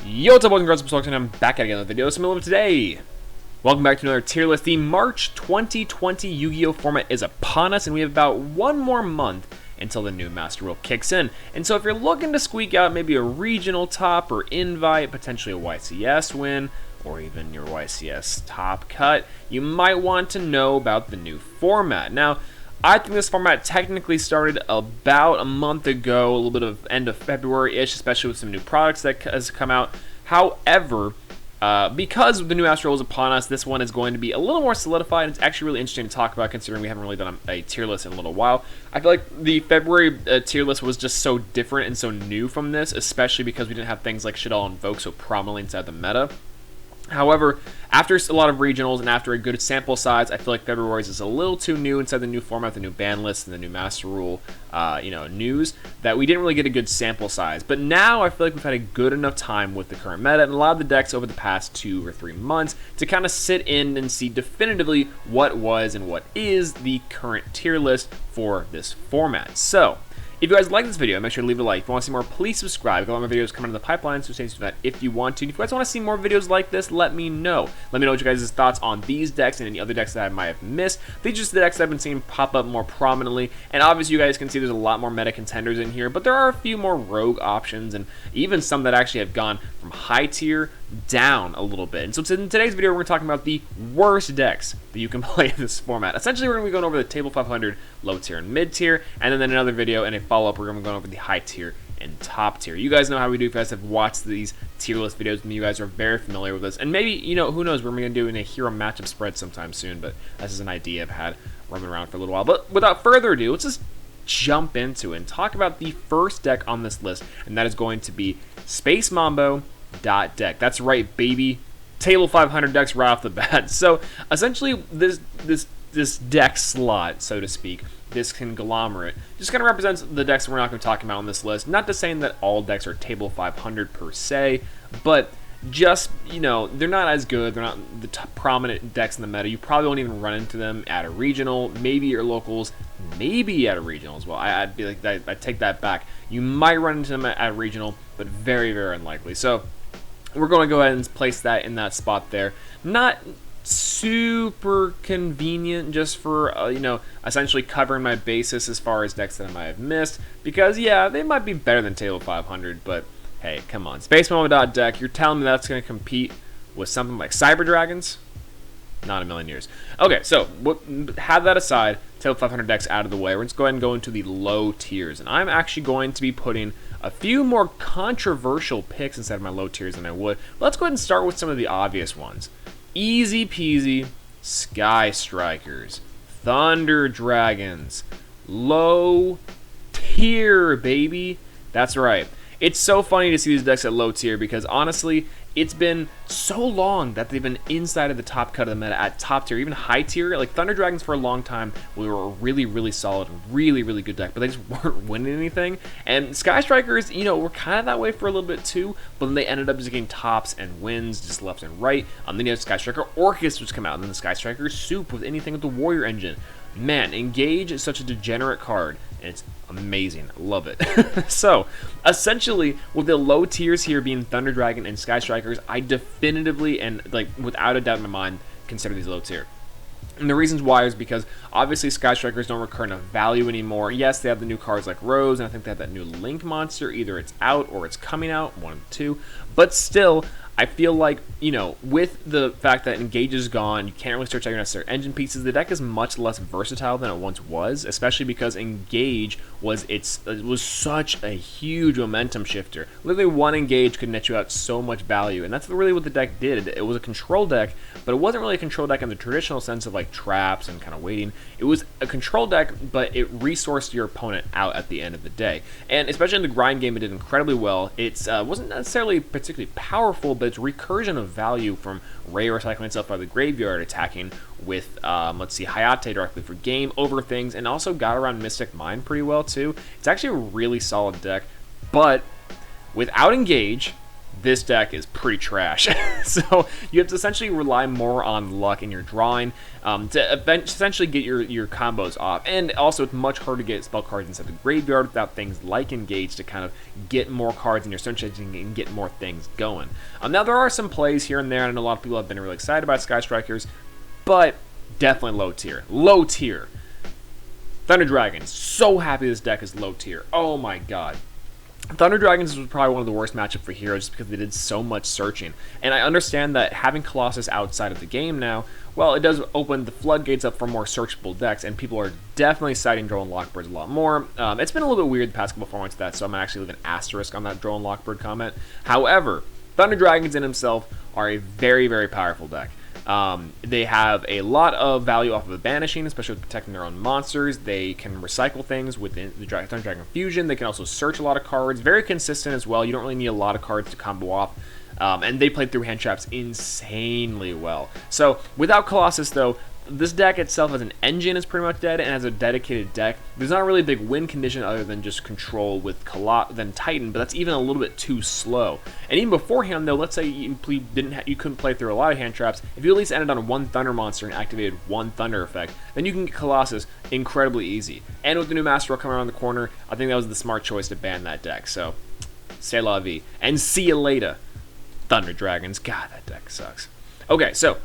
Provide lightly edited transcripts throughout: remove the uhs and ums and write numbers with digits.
Yo, what's up, boys and girls? I'm I'm back at another video. So, today, welcome back to another tier list. The March 2020 Yu-Gi-Oh format is upon us, and we have about one more month until the new Master Rule kicks in. And so, if you're looking to squeak out maybe a regional top or invite, potentially a YCS win, or even your YCS top cut, you might want to know about the new format. Now, I think this format technically started about a month ago, a little bit of end of February-ish, especially with some new products that has come out. However, because the new Master Rule is upon us, this one is going to be a little more solidified. It's actually really interesting to talk about, considering we haven't really done a tier list in a little while. I feel like the February tier list was just so different and so new from this, especially because we didn't have things like Shaddoll and Invoke so prominently inside the meta. However, after a lot of regionals and after a good sample size, I feel like February's is a little too new inside the new format, the new ban list, and the new Master Rule, news, that we didn't really get a good sample size. But now I feel like we've had a good enough time with the current meta and a lot of the decks over the past 2 or 3 months to kind of sit in and see definitively what was and what is the current tier list for this format. So, if you guys like this video, make sure to leave a like. If you want to see more, please subscribe. Got a lot more videos coming in the pipeline, so stay tuned for that if you want to. And if you guys want to see more videos like this, let me know. Let me know what you guys' thoughts on these decks and any other decks that I might have missed. These are just the decks that I've been seeing pop up more prominently. And obviously, you guys can see there's a lot more meta contenders in here, but there are a few more rogue options and even some that actually have gone from high tier down a little bit. And so in today's video, we're going to talk about the worst decks that you can play in this format. Essentially, we're going to be going over the table 500, low tier and mid tier, and then in another video and a follow-up, we're going to be going over the high tier and top tier. You guys know how we do. If you guys have watched these tier list videos, and you guys are very familiar with this. And maybe, who knows, we're going to do in a hero matchup spread sometime soon, but this is an idea I've had roaming around for a little while. But without further ado, let's just jump into it and talk about the first deck on this list, and that is going to be Space Mambo deck. That's right, baby. Table 500 decks right off the bat. So essentially, this deck slot, so to speak, this conglomerate, just kind of represents the decks we're not going to talk about on this list. Not to say that all decks are table 500 per se, but just, they're not as good. They're not the prominent decks in the meta. You probably won't even run into them at a regional, maybe your locals, maybe at a regional as well. I'd be like, I take that back. You might run into them at a regional, but very, very unlikely. So we're going to go ahead and place that in that spot there. Not super convenient, just for essentially covering my basis as far as decks that I might have missed, because yeah, they might be better than table 500, but hey, come on. Space Mambo deck, you're telling me that's going to compete with something like Cyber Dragons? Not a million years. Okay, so have that aside, table 500 decks out of the way. We're just going to go into the low tiers, and I'm actually going to be putting a few more controversial picks inside of my low tiers than I would. Let's go ahead and start with some of the obvious ones. Easy peasy, Sky Strikers, Thunder Dragons, low tier, baby. That's right. It's so funny to see these decks at low tier because honestly, it's been so long that they've been inside of the top cut of the meta at top tier, even high tier. Like Thunder Dragons for a long time, we were a really, really solid, really, really good deck, but they just weren't winning anything. And Sky Strikers, were kind of that way for a little bit too, but then they ended up just getting tops and wins just left and right. Then you have Sky Striker Orcus, which come out, and then the Sky Striker Soup with anything with the Warrior Engine. Man, Engage is such a degenerate card, and it's amazing. I love it. So, essentially, with the low tiers here being Thunder Dragon and Sky Strikers, I definitively and without a doubt in my mind consider these low tier. And the reasons why is because obviously Sky Strikers don't recur enough value anymore. Yes, they have the new cards like Rose, and I think they have that new Link monster. Either it's out or it's coming out, one of the two. But still, I feel like, with the fact that Engage is gone, you can't really start checking out their engine pieces, the deck is much less versatile than it once was, especially because Engage was such a huge momentum shifter. Literally one Engage could net you out so much value, and that's really what the deck did. It was a control deck, but it wasn't really a control deck in the traditional sense of like traps and kind of waiting. It was a control deck, but it resourced your opponent out at the end of the day. And especially in the grind game, it did incredibly well. It wasn't necessarily particularly powerful, but its recursion of value from Ray recycling itself by the graveyard, attacking with, let's see, Hayate directly for game over things, and also got around Mystic Mind pretty well too. It's actually a really solid deck, but without Engage, this deck is pretty trash. So you have to essentially rely more on luck in your drawing to essentially get your combos off. And also, it's much harder to get spell cards inside the graveyard without things like Engage to kind of get more cards in your stone chasing and get more things going. Now, there are some plays here and there, and a lot of people have been really excited about Sky Strikers, but definitely low tier. Low tier. Thunder Dragons. So happy this deck is low tier. Oh my god. Thunder Dragons was probably one of the worst matchups for heroes just because they did so much searching. And I understand that having Colossus outside of the game now, well, it does open the floodgates up for more searchable decks, and people are definitely citing Drone Lockbirds a lot more. It's been a little bit weird the past couple formats of that, so I'm going to actually leave an asterisk on that Drone Lockbird comment. However, Thunder Dragons in himself are a very, very powerful deck. They have a lot of value off of the banishing, especially with protecting their own monsters. They can recycle things within the Thunder Dragon Fusion. They can also search a lot of cards. Very consistent as well. You don't really need a lot of cards to combo off. And they played through hand traps insanely well. So without Colossus, though, this deck itself as an engine is pretty much dead, and as a dedicated deck, there's not really a big win condition other than just control with Titan, but that's even a little bit too slow. And even beforehand, though, let's say you couldn't play through a lot of hand traps. If you at least ended on one Thunder monster and activated one Thunder effect, then you can get Colossus incredibly easy. And with the new Master Roll coming around the corner, I think that was the smart choice to ban that deck. So, c'est la vie. And see you later, Thunder Dragons. God, that deck sucks. Okay, so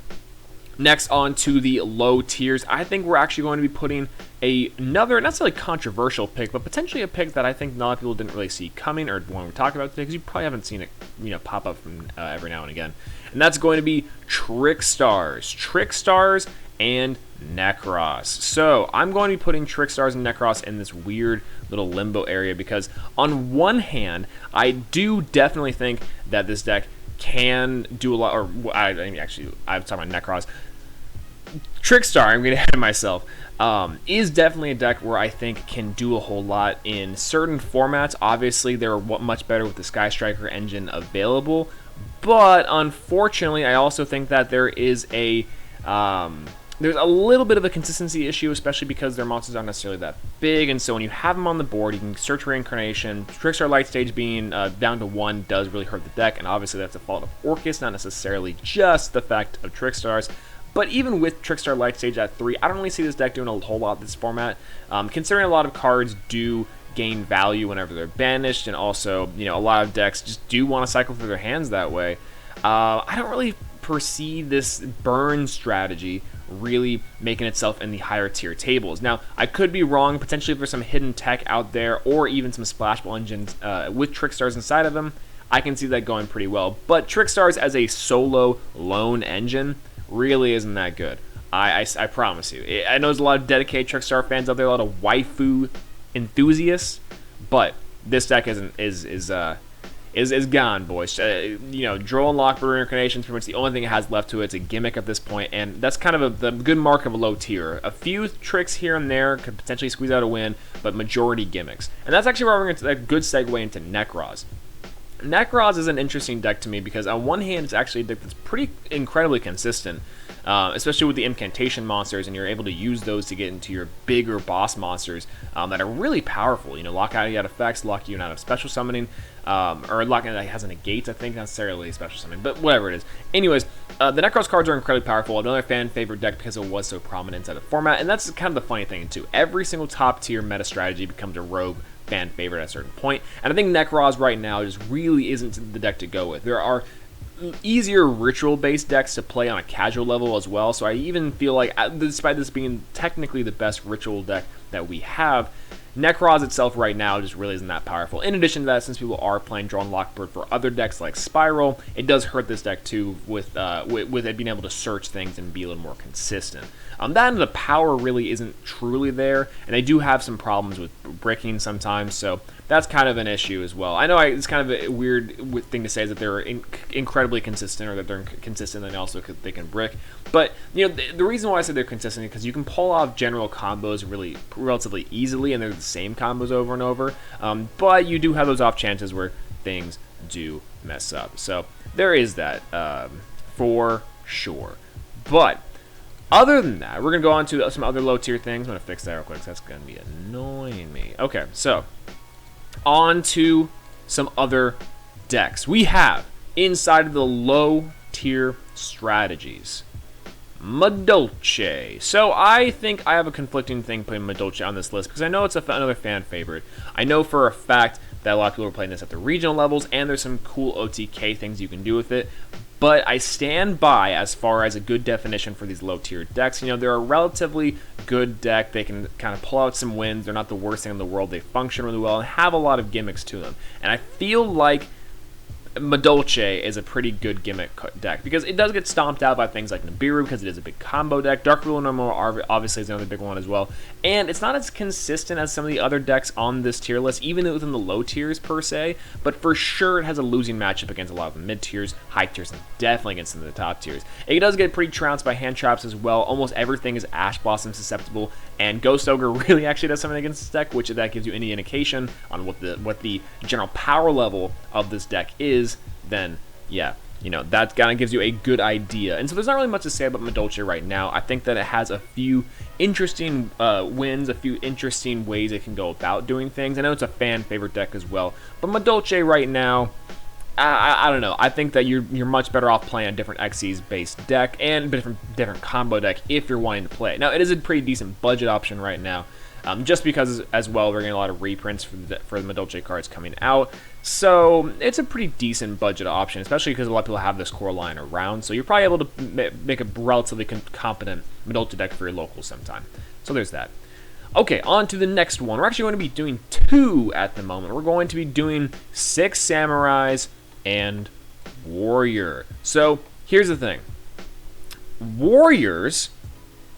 next on to the low tiers. I think we're actually going to be putting another, not necessarily controversial pick, but potentially a pick that I think a lot of people didn't really see coming or want to talk about today, because you probably haven't seen it, pop up from every now and again. And that's going to be Trickstars and Necros. So I'm going to be putting Trickstars and Necros in this weird little limbo area because on one hand, I do definitely think that this deck can do a lot, or I'm talking about Necros. Trickstar, I'm getting ahead of myself, is definitely a deck where I think can do a whole lot in certain formats. Obviously, they're much better with the Sky Striker engine available, but unfortunately, I also think that there is there's a little bit of a consistency issue, especially because their monsters aren't necessarily that big, and so when you have them on the board, you can search Reincarnation. Trickstar Light Stage being down to 1 does really hurt the deck, and obviously that's a fault of Orcus, not necessarily just the fact of Trickstars. But even with Trickstar Light Stage at 3, I don't really see this deck doing a whole lot in this format, considering a lot of cards do gain value whenever they're banished, and also, a lot of decks just do want to cycle through their hands that way. I don't really perceive this burn strategy really making itself in the higher tier tables. Now, I could be wrong. Potentially, if there's some hidden tech out there, or even some splashable engines with Trickstars inside of them, I can see that going pretty well. But Trickstars as a solo lone engine really isn't that good. I promise you. I know there's a lot of dedicated Trickstar fans out there, a lot of waifu enthusiasts, but this deck is gone, boys. Droll and Lockbird Reincarnation is pretty much the only thing it has left to it. It's a gimmick at this point, and that's kind of the good mark of a low tier. A few tricks here and there could potentially squeeze out a win, but majority gimmicks. And that's actually where we're going to a good segue into Necros. Necros is an interesting deck to me because on one hand, it's actually a deck that's pretty incredibly consistent, especially with the incantation monsters, and you're able to use those to get into your bigger boss monsters that are really powerful. Lock out effects, lock you out of special summoning, or lock out has a negate, I think, not necessarily special summoning, but whatever it is. Anyways, the Necros cards are incredibly powerful. Another fan favorite deck because it was so prominent inside the format, and that's kind of the funny thing too. Every single top tier meta strategy becomes a rogue fan favorite at a certain point, and I think Necros right now just really isn't the deck to go with. There are easier ritual-based decks to play on a casual level as well, so I even feel like, despite this being technically the best ritual deck that we have, Necros itself right now just really isn't that powerful. In addition to that, since people are playing Drawn Lockbird for other decks like Spiral, it does hurt this deck too with it being able to search things and be a little more consistent. That and the power really isn't truly there, and they do have some problems with bricking sometimes, so that's kind of an issue as well. I know it's kind of a weird thing to say is that they're incredibly consistent, or that they're consistent and also they can brick. But the reason why I say they're consistent is because you can pull off general combos relatively easily, and they're the same combos over and over. But you do have those off chances where things do mess up. So there is that for sure. But other than that, we're going to go on to some other low tier things. I'm going to fix that real quick, because that's going to be annoying me. Okay, so on to some other decks. We have inside of the low tier strategies. Madolche. So I think I have a conflicting thing putting Madolche on this list because I know it's another fan favorite. I know for a fact that a lot of people are playing this at the regional levels, and there's some cool OTK things you can do with it. But I stand by as far as a good definition for these low tier decks. You know, they're a relatively good deck. They can kind of pull out some wins. They're not the worst thing in the world. They function really well and have a lot of gimmicks to them. And I feel like Madolche is a pretty good gimmick deck because it does get stomped out by things like Nibiru because it is a big combo deck. Dark Ruler No More obviously is another big one as well. And it's not as consistent as some of the other decks on this tier list, even within the low tiers per se, but for sure it has a losing matchup against a lot of the mid tiers, high tiers, and definitely against some of the top tiers. It does get pretty trounced by hand traps as well. Almost everything is Ash Blossom susceptible, and Ghost Ogre really actually does something against this deck, which if that gives you any indication on what the general power level of this deck is, then yeah, you know, that kind of gives you a good idea. And so there's not really much to say about Madolche right now. I think that it has a few interesting wins, a few interesting ways it can go about doing things. I know it's a fan favorite deck as well, but Madolche right now, I don't know. I think that you're much better off playing a different Xyz based deck and different combo deck if you're wanting to play it. Now it is a pretty decent budget option right now. Just because, as well, we're getting a lot of reprints for the Madolche cards coming out. So it's a pretty decent budget option, especially because a lot of people have this core line around. So you're probably able to make a relatively competent Madolche deck for your locals sometime. So there's that. Okay, on to the next one. We're actually going to be doing 2 at the moment. We're going to be doing 6 Samurais and Warrior. So here's the thing. Warriors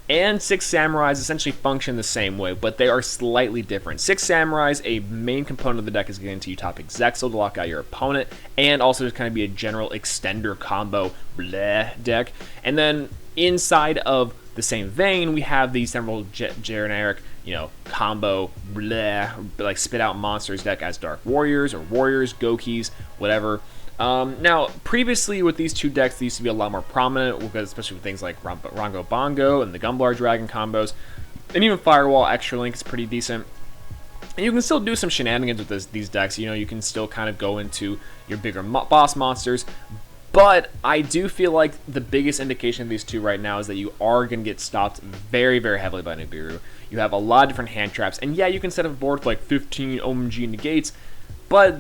and 6 Samurais essentially function the same way, but they are slightly different. 6 Samurais, a main component of the deck is getting to Utopic Zexal to lock out your opponent, and also to kind of be a general extender combo deck. And then inside of the same vein, we have the several generic, you know, combo like spit out monsters deck as Dark Warriors or Warriors, Gokis, whatever. Now, previously with these two decks, they used to be a lot more prominent, because especially with things like Rongo Bongo and the Gumblar Dragon combos, and even Firewall Extra Link is pretty decent. And you can still do some shenanigans with these decks. You know, you can still kind of go into your bigger boss monsters, but I do feel like the biggest indication of these two right now is that you are going to get stopped very, very heavily by Nibiru. You have a lot of different hand traps, and yeah, you can set up a board with like 15 OMG negates, but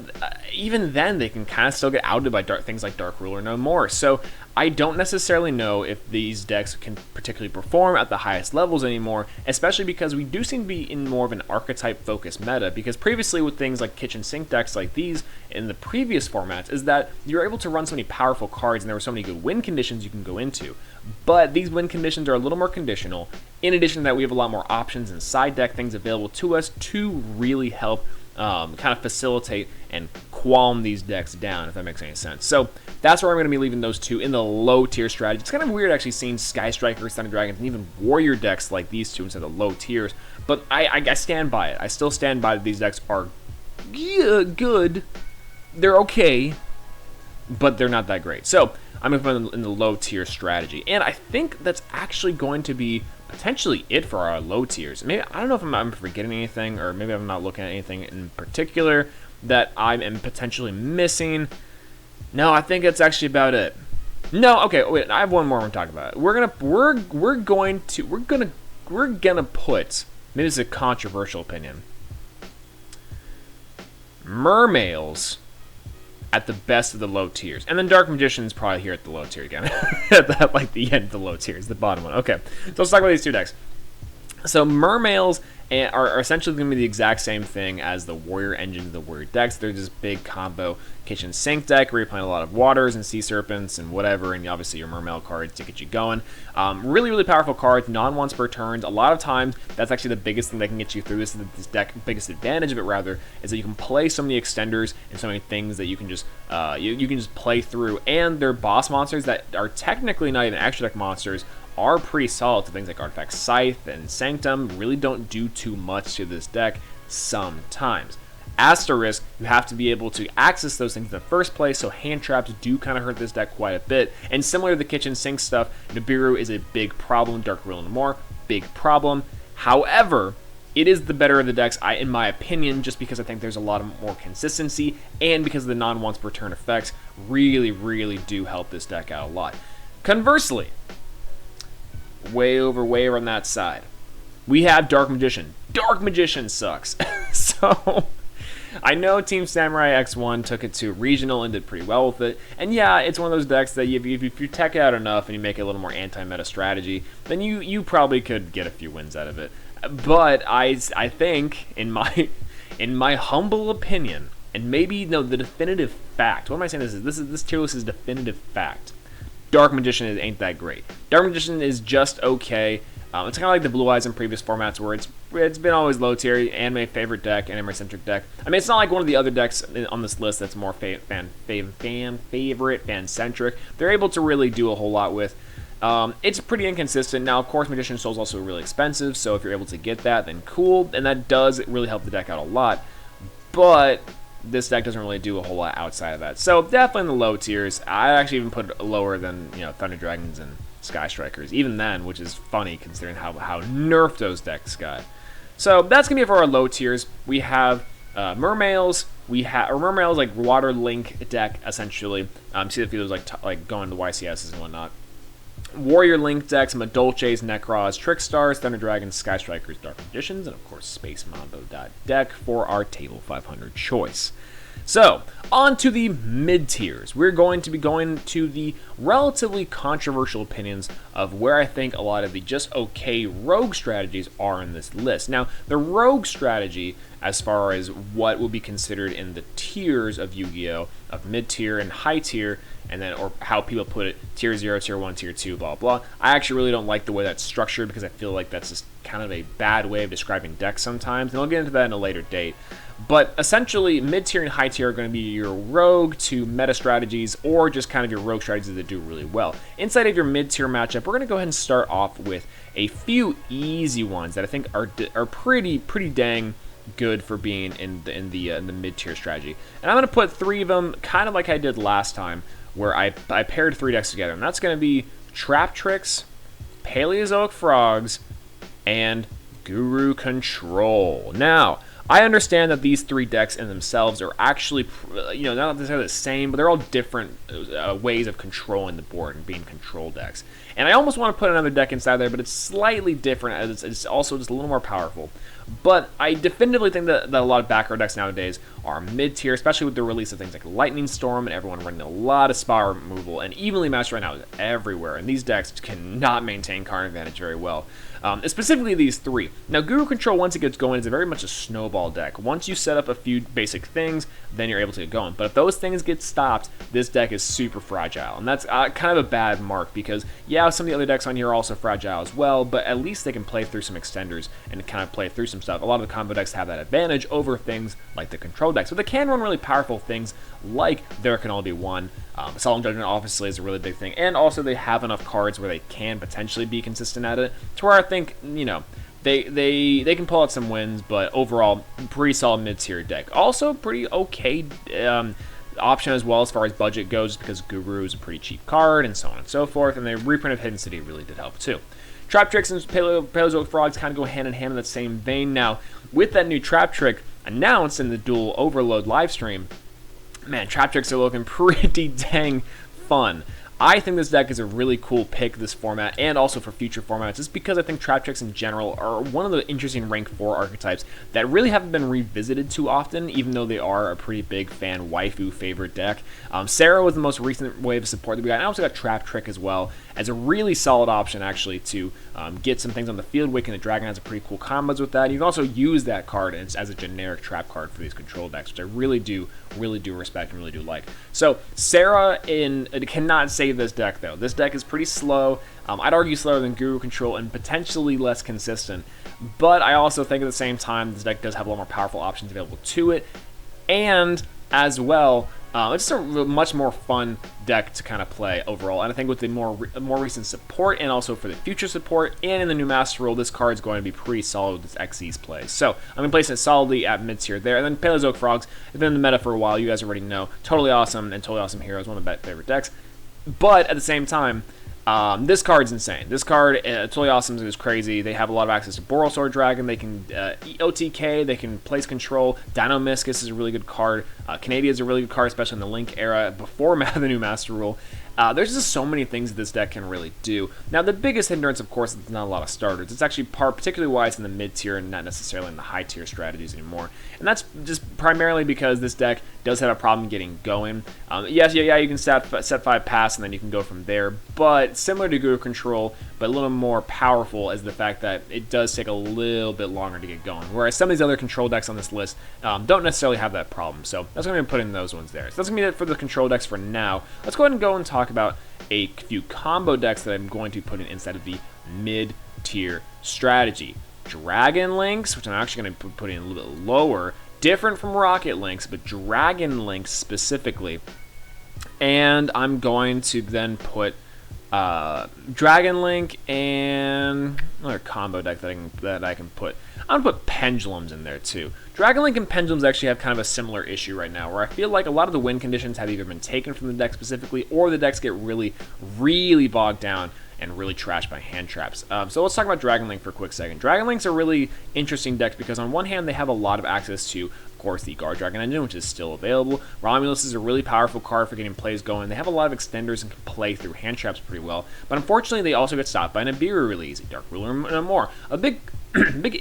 even then, they can kind of still get outed by things like Dark Ruler No More. So I don't necessarily know if these decks can particularly perform at the highest levels anymore, especially because we do seem to be in more of an archetype-focused meta, because previously with things like kitchen sink decks like these in the previous formats is that you're able to run so many powerful cards and there were so many good win conditions you can go into. But these win conditions are a little more conditional. In addition to that, we have a lot more options and side deck things available to us to really help kind of facilitate and qualm these decks down, if that makes any sense. So that's where I'm going to be leaving those two in the low tier strategy. It's kind of weird actually seeing Sky Strikers, Thunder Dragons, and even Warrior decks like these two instead of low tiers, but I stand by it. I still stand by that these decks are good. They're okay, but they're not that great. So I'm going to put them in the low tier strategy, and I think that's actually going to be potentially it for our low tiers. Maybe I don't know if I'm forgetting anything, or maybe I'm not looking at anything in particular that I am potentially missing. No, I think that's actually about it. No, okay, wait, I have one more I want to talk about. We're gonna put, maybe this is a controversial opinion, Mermails at the best of the low tiers, and then Dark Magician's probably here at the low tier again, at like the end of the low tiers, the bottom one. Okay, so let's talk about these two decks. So Mermails are essentially going to be the exact same thing as the Warrior engines, the Warrior decks. They're just big combo kitchen sink deck where you're playing a lot of waters and sea serpents and whatever, and obviously your Mermail cards to get you going. Really, really powerful cards, non-once per turns. A lot of times, that's actually the biggest thing that can get you through this deck. Biggest advantage of it, rather, is that you can play so many extenders and so many things that you can just you can just play through. And their boss monsters that are technically not even extra deck monsters are pretty solid. So things like Artifact Scythe and Sanctum really don't do too much to this deck sometimes. Asterisk, you have to be able to access those things in the first place, so hand traps do kind of hurt this deck quite a bit. And similar to the kitchen sink stuff, Nibiru is a big problem. Dark Ruler No More, big problem. However, It is the better of the decks, in my opinion, just because I think there's a lot more consistency, and because the non-once per turn effects really do help this deck out a lot. Conversely, way over on that side, we have Dark Magician. Dark Magician sucks. So I know Team Samurai X1 took it to regional and did pretty well with it. And yeah, it's one of those decks that if you tech it out enough and you make it a little more anti-meta strategy, then you probably could get a few wins out of it. But I think, in my humble opinion, and maybe no, the definitive fact. What am I saying? This tier list is definitive fact. Dark Magician ain't that great. Dark Magician is just okay. It's kind of like the Blue Eyes in previous formats, where it's been always low tier, anime favorite deck, anime-centric deck. I mean, it's not like one of the other decks on this list that's more fan favorite, fan-centric. They're able to really do a whole lot with. It's pretty inconsistent. Now, of course, Magician Soul is also really expensive, so if you're able to get that, then cool, and that does really help the deck out a lot. But this deck doesn't really do a whole lot outside of that. So definitely in the low tiers. I actually even put it lower than Thunder Dragons and Sky Strikers, even then, which is funny considering how nerfed those decks got. So that's gonna be for our low tiers. We have Mermails. Mermails like Water Link deck essentially. See the feelers like going to YCSs and whatnot. Warrior Link decks, Madolches, Necros, Trickstars, Thunder Dragons, Sky Strikers, Dark Magicians, and of course Space Mambo deck for our Table 500 choice. So, on to the mid-tiers. We're going to be going to the relatively controversial opinions of where I think a lot of the just okay rogue strategies are in this list. Now, the rogue strategy, as far as what will be considered in the tiers of Yu-Gi-Oh!, of mid-tier and high-tier, and then, or how people put it, tier 0, tier 1, tier 2, blah, blah. I actually really don't like the way that's structured because I feel like that's just kind of a bad way of describing decks sometimes, and I'll get into that in a later date. But essentially, mid-tier and high-tier are going to be your rogue to meta strategies, or just kind of your rogue strategies that do really well. Inside of your mid-tier matchup, we're going to go ahead and start off with a few easy ones that I think are pretty dang good for being in the mid-tier strategy. And I'm going to put three of them, kind of like I did last time, where I paired three decks together, and that's going to be Trap Tricks, Paleozoic Frogs, and Guru Control. Now, I understand that these three decks in themselves are actually, not necessarily the same, but they're all different ways of controlling the board and being control decks. And I almost want to put another deck inside there, but it's slightly different, as it's also just a little more powerful. But I definitively think that a lot of back row decks nowadays are mid-tier, especially with the release of things like Lightning Storm and everyone running a lot of spot removal, and Evenly Matched right now is everywhere, and these decks cannot maintain card advantage very well. Specifically these three. Now, Guru Control, once it gets going, is very much a snowball deck. Once you set up a few basic things, then you're able to get going. But if those things get stopped, this deck is super fragile. And that's kind of a bad mark because, yeah, some of the other decks on here are also fragile as well, but at least they can play through some extenders and kind of play through some stuff. A lot of the combo decks have that advantage over things like the control decks. So they can run really powerful things like There Can Only Be One. Solemn Judgment obviously is a really big thing, and also they have enough cards where they can potentially be consistent at it, to where I think, they can pull out some wins, but overall, pretty solid mid-tier deck. Also, pretty okay option as well as far as budget goes, because Guru is a pretty cheap card, and so on and so forth, and the reprint of Hidden City really did help too. Trap Tricks and Paleozoic Frogs kind of go hand in hand in that same vein. Now, with that new Trap Trick announced in the Duel Overload livestream, man, Trap Tricks are looking pretty dang fun. I think this deck is a really cool pick this format, and also for future formats, just because I think Trap Tricks in general are one of the interesting rank 4 archetypes that really haven't been revisited too often, even though they are a pretty big fan waifu favorite deck. Sarah was the most recent wave of support that we got, and I also got Trap Trick as well, as a really solid option actually to get some things on the field. Wick and the Dragon has a pretty cool combos with that. You can also use that card as a generic trap card for these control decks, which I really do respect and really do like. So Sarah cannot save this deck though. This deck is pretty slow. I'd argue slower than Guru Control and potentially less consistent. But I also think at the same time this deck does have a lot more powerful options available to it, and as well, it's a much more fun deck to kind of play overall, and I think with the more recent support, and also for the future support, and in the new Master Rule, this card is going to be pretty solid with its Xyz plays. So I'm going to place it solidly at mid-tier there. And then Paleozoic Frogs have been in the meta for a while. You guys already know. Totally awesome, and Totally Awesome Heroes, one of my favorite decks. But at the same time, This card's insane. This card, totally awesome. It's crazy. They have a lot of access to Borrelsaur Dragon. They can OTK. They can place control. Dino-Miscus is a really good card. Canada is a really good card, especially in the Link era before the new Master Rule. There's just so many things that this deck can really do. Now, the biggest hindrance, of course, is not a lot of starters. It's actually particularly why it's in the mid-tier and not necessarily in the high-tier strategies anymore. And that's just primarily because this deck does have a problem getting going. Yes, you can set 5 pass and then you can go from there. But similar to Guru Control, but a little more powerful is the fact that it does take a little bit longer to get going. Whereas some of these other control decks on this list don't necessarily have that problem. So that's going to be putting those ones there. So that's going to be it for the control decks for now. Let's go ahead and go and talk about a few combo decks that I'm going to be putting inside of the mid-tier strategy. Dragon Links, which I'm actually going to put in a little bit lower, different from Rocket Links, but Dragon Links specifically. And I'm going to then put Dragon Link and another combo deck that I can put. I'm gonna put Pendulums in there too. Dragon Link and Pendulums actually have kind of a similar issue right now, where I feel like a lot of the win conditions have either been taken from the deck specifically, or the decks get really, really bogged down and really trashed by hand traps. So let's talk about Dragon Link for a quick second. Dragon Link's are really interesting decks because on one hand they have a lot of access to, of course, the Guard Dragon engine, which is still available. Romulus is a really powerful card for getting plays going. They have a lot of extenders and can play through hand traps pretty well, but unfortunately they also get stopped by Nibiru really easy, Dark Ruler and more. A big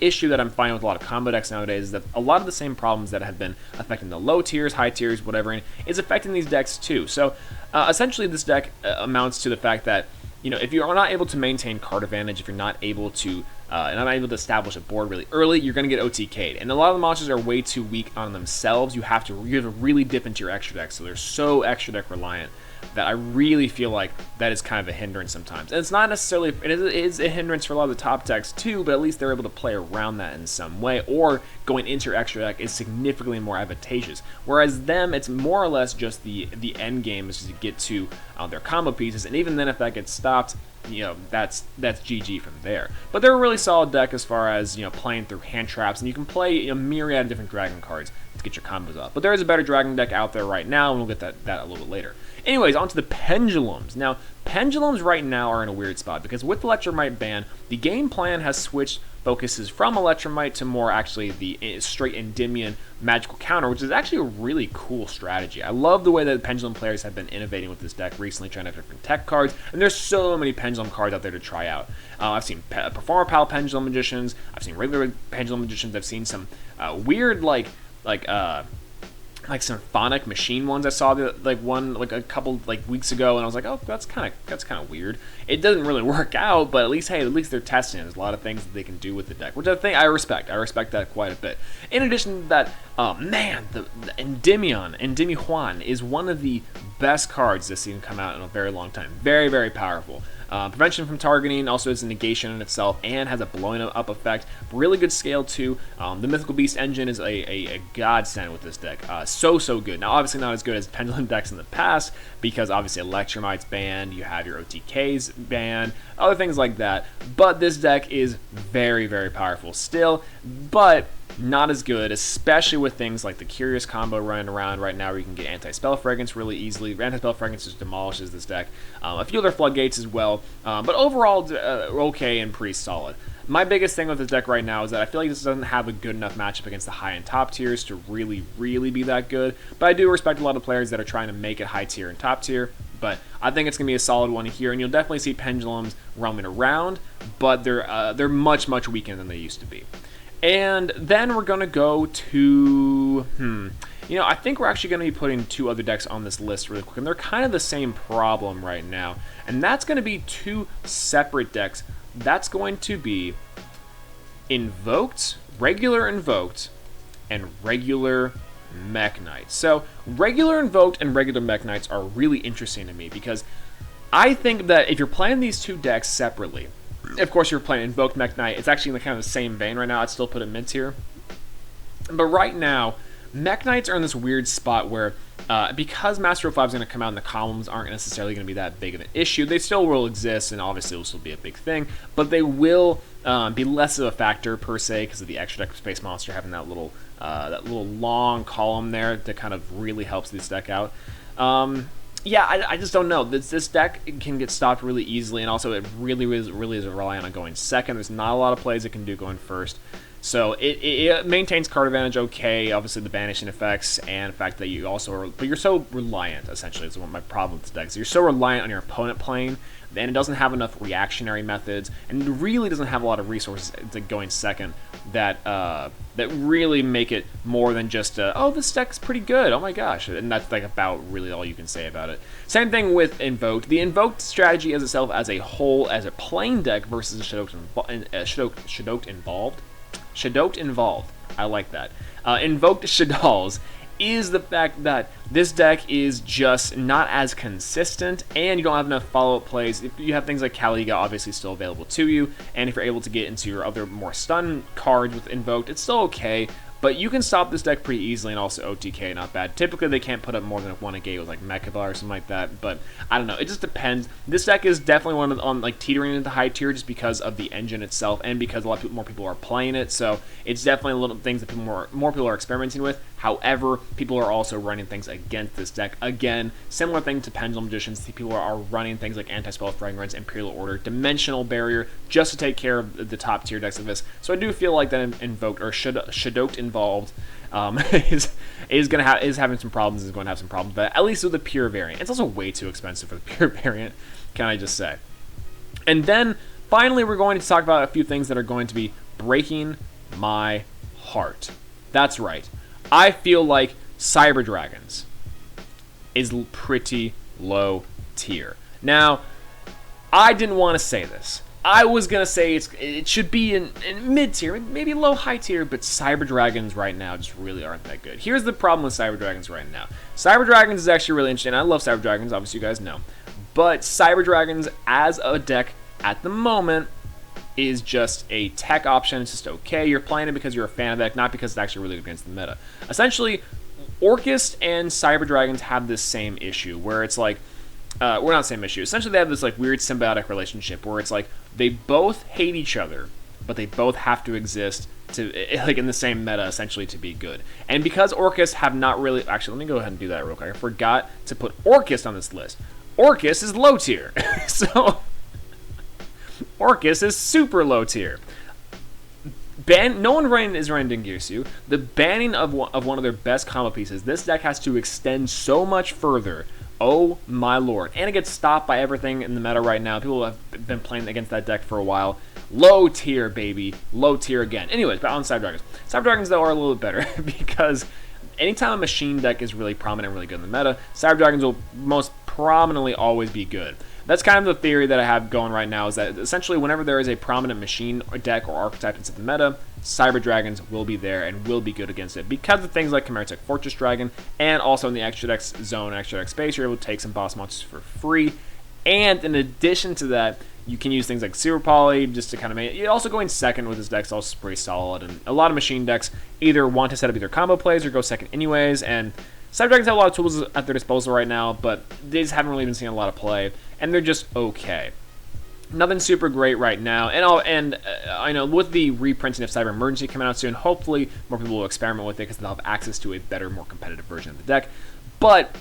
issue that I'm finding with a lot of combo decks nowadays is that a lot of the same problems that have been affecting the low tiers, high tiers, whatever, is affecting these decks too. So essentially this deck amounts to the fact that, you know, if you are not able to maintain card advantage, if you're not able to establish a board really early, you're going to get OTK'd. And a lot of the monsters are way too weak on themselves. You have to really dip into your extra deck, so they're so extra deck reliant that I really feel like that is kind of a hindrance sometimes. And it's not necessarily, it is a hindrance for a lot of the top decks too, but at least they're able to play around that in some way, or going into your extra deck is significantly more advantageous. Whereas them, it's more or less just the end game is to get to their combo pieces, and even then if that gets stopped, you know, that's GG from there. But they're a really solid deck as far as, you know, playing through hand traps, and you can play a myriad of different dragon cards to get your combos up. But there is a better dragon deck out there right now, and we'll get that a little bit later. Anyways, on to the Pendulums. Now, Pendulums right now are in a weird spot because with the Electromite ban, the game plan has switched focuses from Electromite to more actually the straight Endymion magical counter, which is actually a really cool strategy. I love the way that the Pendulum players have been innovating with this deck recently, trying out different tech cards, and there's so many Pendulum cards out there to try out. I've seen Performer Pal Pendulum Magicians, I've seen regular Pendulum Magicians, I've seen some weird like symphonic machine ones I saw a couple weeks ago, and I was like, oh, that's kind of weird. It doesn't really work out, but at least they're testing it. There's a lot of things that they can do with the deck, which I respect. I respect that quite a bit. In addition to that, the Endymion is one of the best cards this season come out in a very long time. Very, very powerful. Prevention from targeting, also is a negation in itself, and has a blowing up effect. Really good scale too. The Mythical Beast engine is a godsend with this deck. So good. Now obviously not as good as Pendulum decks in the past, because obviously Electromite's banned, you have your OTKs banned, other things like that. But this deck is very, very powerful still, but not as good, especially with things like the Curious combo running around right now, where you can get Anti-Spell Fragrance really easily. Anti-Spell Fragrance just demolishes this deck. A few other Floodgates as well, but overall okay and pretty solid. My biggest thing with this deck right now is that I feel like this doesn't have a good enough matchup against the high and top tiers to really be that good, but I do respect a lot of players that are trying to make it high tier and top tier. But I think it's going to be a solid one here, and you'll definitely see Pendulums roaming around, but they're much weaker than they used to be. And then we're going to go to, I think we're actually going to be putting two other decks on this list really quick, and they're kind of the same problem right now. And that's going to be two separate decks. That's going to be regular Invoked, and regular Mech Knights. So regular Invoked and regular Mech Knights are really interesting to me because I think that if you're playing these two decks separately, of course you're playing Invoked Mech Knight, it's actually in the kind of the same vein right now. I'd still put it mid-tier. But right now, Mech Knights are in this weird spot where because Master 05 is going to come out and the columns aren't necessarily going to be that big of an issue, they still will exist, and obviously this will be a big thing, but they will be less of a factor per se because of the extra deck of Space Monster having that little long column there that kind of really helps this deck out. Yeah, I just don't know. This deck can get stopped really easily, and also it really is reliant on going second. There's not a lot of plays it can do going first. So it maintains card advantage okay, obviously the banishing effects, and the fact that you also are, but you're so reliant, essentially, is what my problem with this deck is. You're so reliant on your opponent playing, and it doesn't have enough reactionary methods, and it really doesn't have a lot of resources to going second that that really make it more than just, oh, this deck's pretty good, oh my gosh, and that's like about really all you can say about it. Same thing with Invoked. The Invoked strategy as itself as a whole, as a plain deck versus Shadoked Involved. I like that. Invoked Shaddolls is the fact that this deck is just not as consistent, and you don't have enough follow-up plays. If you have things like Caliga obviously still available to you, and if you're able to get into your other more stun cards with Invoked, it's still okay. But you can stop this deck pretty easily, and also OTK, not bad. Typically, they can't put up more than one a gate with like Mechaba or something like that, but I don't know. It just depends. This deck is definitely one on like teetering into high tier just because of the engine itself, and because a lot of more people are playing it. So it's definitely little things that more people are experimenting with. However, people are also running things against this deck. Again, similar thing to Pendulum Magicians. People are running things like Anti-Spell Fragrance, Imperial Order, Dimensional Barrier, just to take care of the top tier decks of this. So I do feel like that Invoked or Shadoked Involved is having some problems. Is going to have some problems, but at least with the pure variant, it's also way too expensive for the pure variant. Can I just say? And then finally, we're going to talk about a few things that are going to be breaking my heart. That's right. I feel like Cyber Dragons is pretty low tier. Now, I didn't want to say this. I was going to say it should be in mid tier, maybe low high tier, but Cyber Dragons right now just really aren't that good. Here's the problem with Cyber Dragons right now. Cyber Dragons is actually really interesting. I love Cyber Dragons, obviously you guys know. But Cyber Dragons as a deck at the moment is just a tech option. It's just okay. You're playing it because you're a fan of that, not because it's actually really against the meta. Essentially, Orcust and Cyber Dragons have this same issue where it's like, we're not the same issue. Essentially, they have this like weird symbiotic relationship where it's like they both hate each other, but they both have to exist to like in the same meta essentially to be good. And because Orcust have not really, actually, let me go ahead and do that real quick. I forgot to put Orcust on this list. Orcust is low tier, so. Orcust is super low tier. No one is running Dingirsu. The banning of one of their best combo pieces, this deck has to extend so much further. Oh my lord. And it gets stopped by everything in the meta right now. People have been playing against that deck for a while. Low tier, baby. Low tier again. Anyways, but on Cyber Dragons. Cyber Dragons, though, are a little bit better because anytime a machine deck is really prominent and really good in the meta, Cyber Dragons will most prominently always be good. That's kind of the theory that I have going right now, is that essentially whenever there is a prominent machine deck or archetype into the meta, Cyber Dragons will be there and will be good against it because of things like Chimeric Fortress Dragon, and also in the extra deck zone, extra deck space, you're able to take some boss monsters for free. And in addition to that, you can use things like Super Poly just to kind of make it. You're also going second with this deck, so it's pretty solid. And a lot of machine decks either want to set up either combo plays or go second anyways, and Cyber Dragons have a lot of tools at their disposal right now, but they just haven't really been seeing a lot of play, and they're just okay. Nothing super great right now, and I know with the reprinting of Cyber Emergency coming out soon, hopefully more people will experiment with it because they'll have access to a better, more competitive version of the deck. But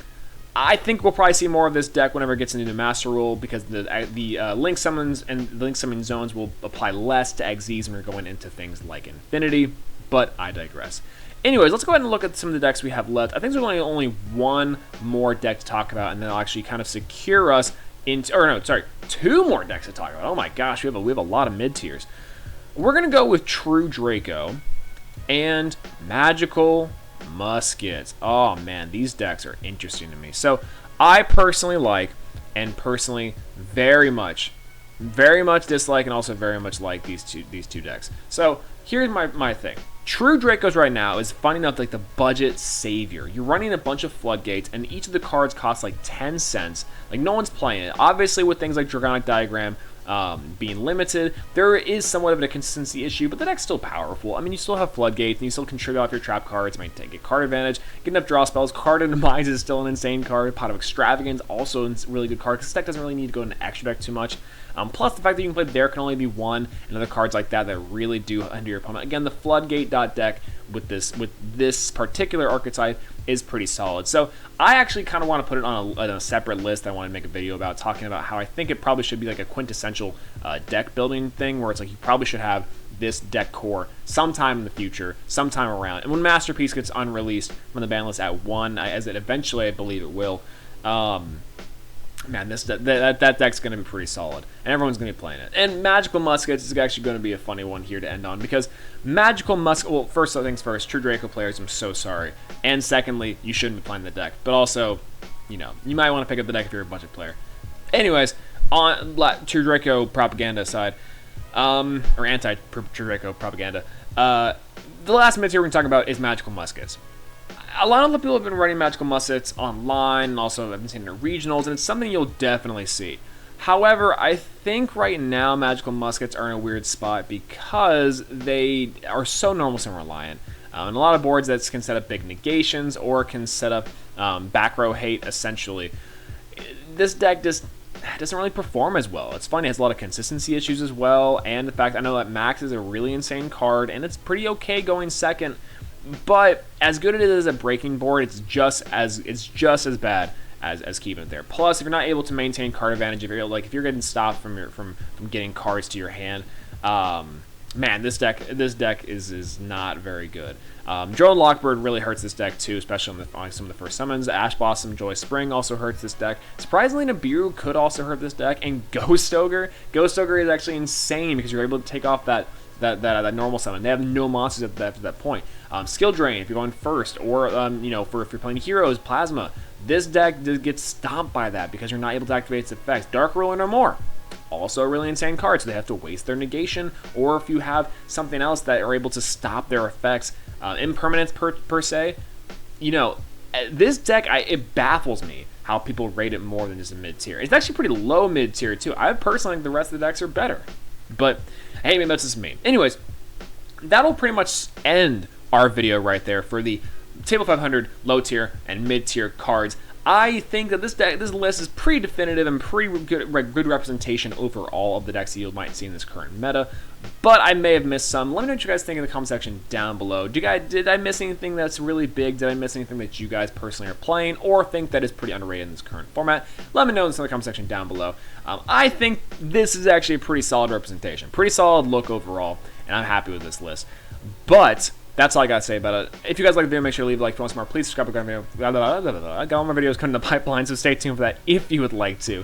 I think we'll probably see more of this deck whenever it gets into the Master Rule because the Link Summons and the Link Summon Zones will apply less to XZs when we're going into things like Infinity, but I digress. Anyways, let's go ahead and look at some of the decks we have left. I think there's only one more deck to talk about, and then I'll actually kind of secure us into, or no, sorry, two more decks to talk about. Oh my gosh, we have a lot of mid tiers. We're gonna go with True Draco and Magical Muskets. Oh man, these decks are interesting to me. So I personally like, and personally very much dislike, and also very much like these two decks. So here's my thing. True Dracos right now is fun enough like the budget savior. You're running a bunch of floodgates, and each of the cards costs like 10 cents. Like, no one's playing it. Obviously, with things like Dragonic Diagram being limited, there is somewhat of a consistency issue, but the deck's still powerful. I mean, you still have floodgates, and you still can trigger off your trap cards, get card advantage, get enough draw spells. Card of Demise is still an insane card. Pot of Extravagance, also a really good card, because this deck doesn't really need to go into extra deck too much. Plus, the fact that you can play There Can Only Be One and other cards like that really do hinder your opponent. Again, the Floodgate deck with this particular archetype is pretty solid. So I actually kind of want to put it on a separate list. I want to make a video about talking about how I think it probably should be like a quintessential deck building thing, where it's like you probably should have this deck core sometime in the future, sometime around. And when Masterpiece gets unreleased from the ban list at 1, as it eventually I believe it will, man, that deck's going to be pretty solid, and everyone's going to be playing it. And Magical Muskets is actually going to be a funny one here to end on, because Magical Musket, well, first things first, true Draco players, I'm so sorry. And secondly, you shouldn't be playing the deck. But also, you know, you might want to pick up the deck if you're a budget player. Anyways, on true Draco propaganda aside, or anti-true Draco propaganda, the last mid tier we're going to talk about is Magical Muskets. A lot of the people have been running Magical Muskets online, and also I've been seeing it in regionals, and it's something you'll definitely see. However, I think right now Magical Muskets are in a weird spot because they are so normalcy reliant. And a lot of boards that can set up big negations or can set up back row hate, essentially. This deck just doesn't really perform as well. It's funny, it has a lot of consistency issues as well, and the fact I know that Max is a really insane card, and it's pretty okay going second. But as good as it is at breaking board, it's just as bad as keeping it there. Plus, if you're not able to maintain card advantage, if you're getting stopped from getting cards to your hand, man, this deck is not very good. Drone Lockbird really hurts this deck too, especially on some of the first summons. Ash Blossom, Joy Spring also hurts this deck. Surprisingly, Nibiru could also hurt this deck, and Ghost Ogre. Ghost Ogre is actually insane because you're able to take off that normal summon. They have no monsters at that point. Skill Drain if you're going first, or you know, if you're playing heroes, Plasma. This deck gets stomped by that because you're not able to activate its effects. Dark Ruler no more. Also a really insane card, so they have to waste their negation, or if you have something else that are able to stop their effects, impermanence per se. You know, this deck, it baffles me how people rate it more than just a mid tier. It's actually pretty low mid tier too. I personally think the rest of the decks are better, but hey, maybe that's just me. Anyways, that'll pretty much end our video right there for the Table 500 low tier and mid tier cards. I think that this list is pretty definitive and pretty good representation overall of the decks that you might see in this current meta. But I may have missed some. Let me know what you guys think in the comment section down below. Did I miss anything that's really big? Did I miss anything that you guys personally are playing or think that is pretty underrated in this current format? Let me know in the comment section down below. I think this is actually a pretty solid representation. Pretty solid look overall, and I'm happy with this list. But that's all I gotta say about it. If you guys like the video, make sure to leave a like. If you want some more, please subscribe. I got all my videos coming in the pipeline, so stay tuned for that if you would like to.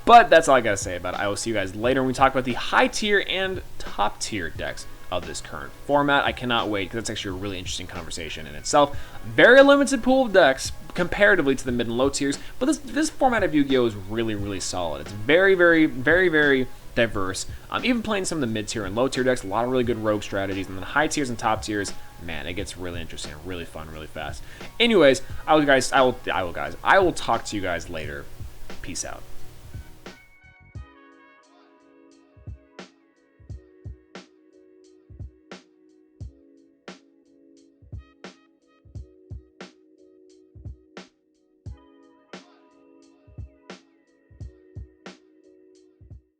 But that's all I gotta say about it. I will see you guys later when we talk about the high tier and top tier decks of this current format. I cannot wait, because that's actually a really interesting conversation in itself. Very limited pool of decks comparatively to the mid and low tiers, but this format of Yu-Gi-Oh! Is really, really solid. It's very, very, very, very diverse. Even playing some of the mid tier and low tier decks, a lot of really good rogue strategies, and then high tiers and top tiers, man, it gets really interesting, really fun, really fast. Anyways, I will talk to you guys later. Peace out.